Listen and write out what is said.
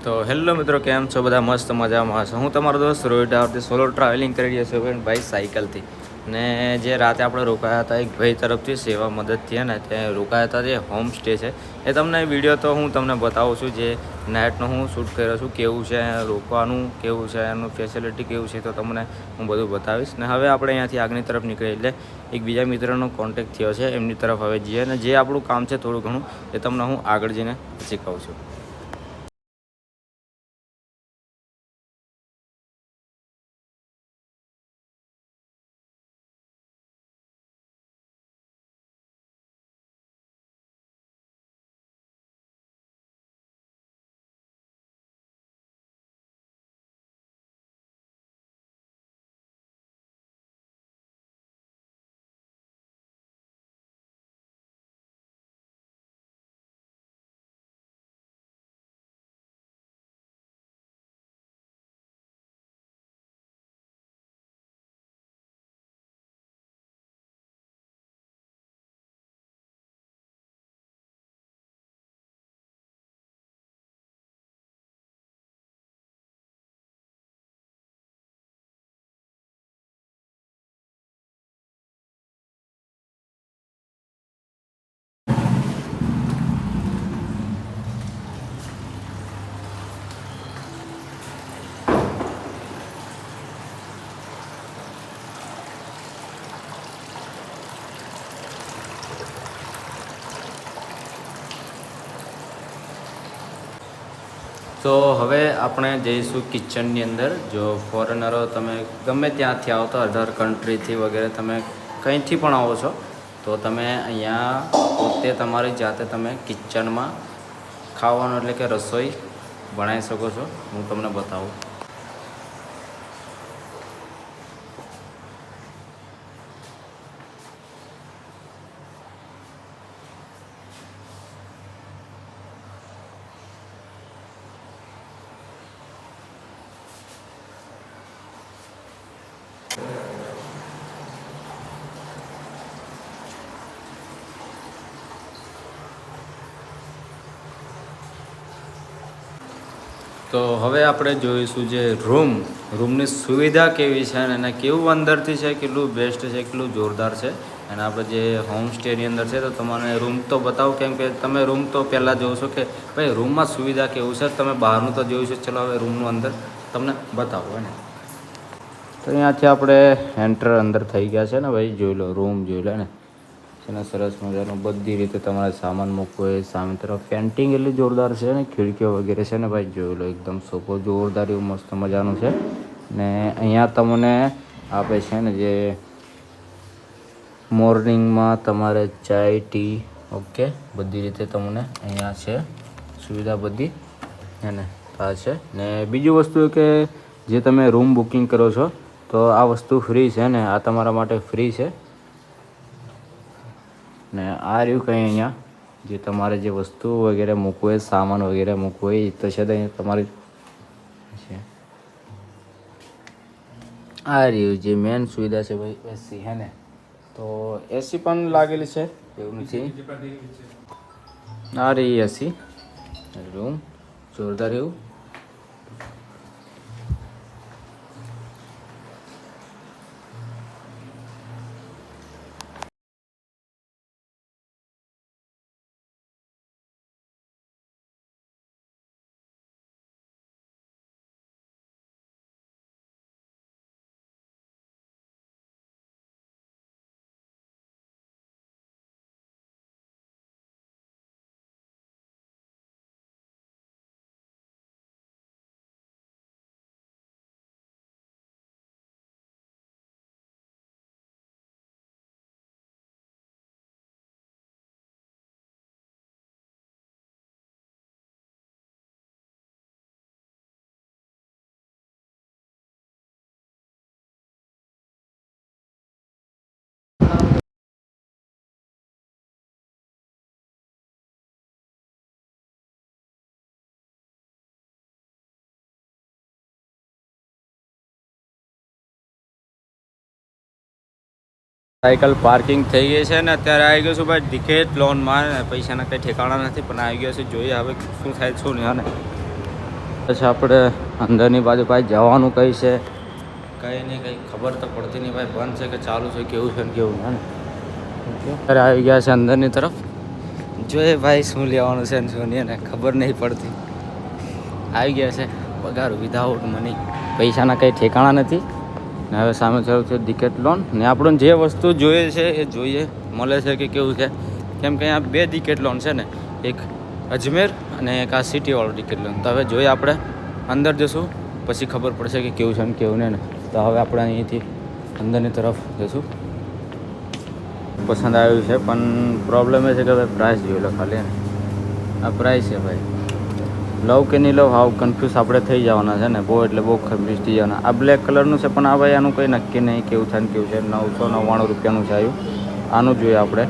તો હેલો મિત્રો, કેમ છો બધા? મસ્ત મજામાં છો? હું તમારો દોસ્ત રોહિત આવતી સોલો ટ્રાવેલિંગ કરી રહ્યો છું ભાઈ સાયકલથી. ને જે રાતે આપણે રોકાયા હતા એક ભાઈ તરફથી સેવા મદદથી ને ત્યાં રોકાયા હતા, જે હોમ સ્ટે છે એ તમને વિડીયો તો હું તમને બતાવું છું. જે નાઇટનો હું શૂટ કર્યો છું, કેવું છે રોકવાનું, કેવું છે એનું ફેસિલિટી કેવું છે, તો તમને હું બધું બતાવીશ. ને હવે આપણે અહીંયાથી આગની તરફ નીકળીએ એટલે એક બીજા મિત્રનો કોન્ટેક્ટ થયો છે, એમની તરફ હવે જઈએ અને જે આપણું કામ છે થોડું ઘણું એ તમને હું આગળ જઈને શીખવું છું. તો હવે આપણે જઈશું કિચનની અંદર. જો ફોરેનરો તમે ગમે ત્યાંથી આવો તો અધર કન્ટ્રીથી વગેરે તમે કંઈથી પણ આવો છો તો તમે અહીંયા પોતે તમારી જાતે તમે કિચનમાં ખાવાનું એટલે કે રસોઈ બનાવી શકો છો. હું તમને બતાવું. તો હવે આપણે જોઈશું જે રૂમની સુવિધા કેવી છે અને એને કેવું અંદરથી છે, કેટલું બેસ્ટ છે, કેટલું જોરદાર છે. અને આપણે જે હોમ સ્ટેની અંદર છે તો તમને રૂમ તો બતાવું, કેમ કે તમે રૂમ તો પહેલાં જોશો કે ભાઈ રૂમમાં સુવિધા કેવું છે. તમે બહારનું તો જોયું છે, ચલો હવે રૂમનું અંદર તમને બતાવો ને. તો અહીંયાથી આપણે એન્ટર અંદર થઈ ગયા છે ને ભાઈ, જોઈ લો રૂમ, જોઈ લો ને એના સરસ મજાનું બધી રીતે તમારે સામાન મૂકવો હોય. સામે તરફ પેન્ટિંગ એટલી જોરદાર છે ને, ખિડકીઓ વગેરે છે ને ભાઈ, જોઈ લો એકદમ સોફો જોરદાર એવું મસ્ત મજાનું છે. ને અહીંયા તમને આપે છે ને જે મોર્નિંગમાં તમારે ચાય, ટી, ઓકે બધી રીતે તમને અહીંયા છે સુવિધા બધી એને આ છે. ને બીજું વસ્તુ કે જે તમે રૂમ બુકિંગ કરો છો તો આ વસ્તુ ફ્રી છે ને, આ તમારા માટે ફ્રી છે. ને આ રહ્યું કંઈ અહીંયા જે તમારે જે વસ્તુ વગેરે મૂકવું હોય, સામાન વગેરે મૂકવું હોય એ તો છે તો અહીંયા તમારી છે. આ રહ્યું જે મેન સુવિધા છે ભાઈ, એસી હે ને, તો એસી પણ લાગેલી છે એવું નથી. આ રહી એસી રૂમ, જોરદાર એવું. સાયકલ પાર્કિંગ થઈ ગઈ છે ને અત્યારે આવી ગયો છું ભાઈ ડિકેથલોનમાં. પૈસાના કંઈ ઠેકાણા નથી પણ આવી ગયો છે. જોઈએ હવે શું થાય શું નહીં. અને પછી આપણે અંદરની બાજુ ભાઈ જવાનું કઈ છે કંઈ નહીં, કંઈ ખબર તો પડતી નહીં ભાઈ, બંધ છે કે ચાલુ છે, કેવું છે ને કેવું ને. અત્યારે આવી ગયા છે અંદરની તરફ, જોઈએ ભાઈ શું લેવાનું છે ને શું નહીં, ને ખબર નહીં પડતી. આવી ગયા છે પગાર વિધાઉટ મની, પૈસાના કંઈ ઠેકાણા નથી. ને હવે સામે થયું છે ડિકેથલોન, ને આપણને જે વસ્તુ જોઈએ છે એ જોઈએ મળે છે કે કેવું છે, કેમ કે અહીંયા 2 ડિકેથલોન છે ને, એક અજમેર અને એક આ સિટીવાળો ડિકેથલોન. તો હવે જોઈએ આપણે અંદર જશું પછી ખબર પડશે કે કેવું છે ને કેવું નહીં ને. તો હવે આપણે અહીંથી અંદરની તરફ જશું. પસંદ આવ્યું છે પણ પ્રોબ્લેમ એ છે કે ભાઈ પ્રાઇસ જોઈ લો ખાલી ને, આ પ્રાઇસ છે ભાઈ, લવ કે નહીં લવ હાવ કન્ફ્યુઝ આપણે થઈ જવાના છે ને, બહુ એટલે બહુ કન્ફ્યુઝ થઈ જવાના. આ બ્લેક કલરનું છે પણ આ ભાઈ આનું કંઈ નક્કી નહીં કેવું થાય ને કેવું છે. 999 રૂપિયાનું છે આવ્યું, આનું જોઈએ આપણે.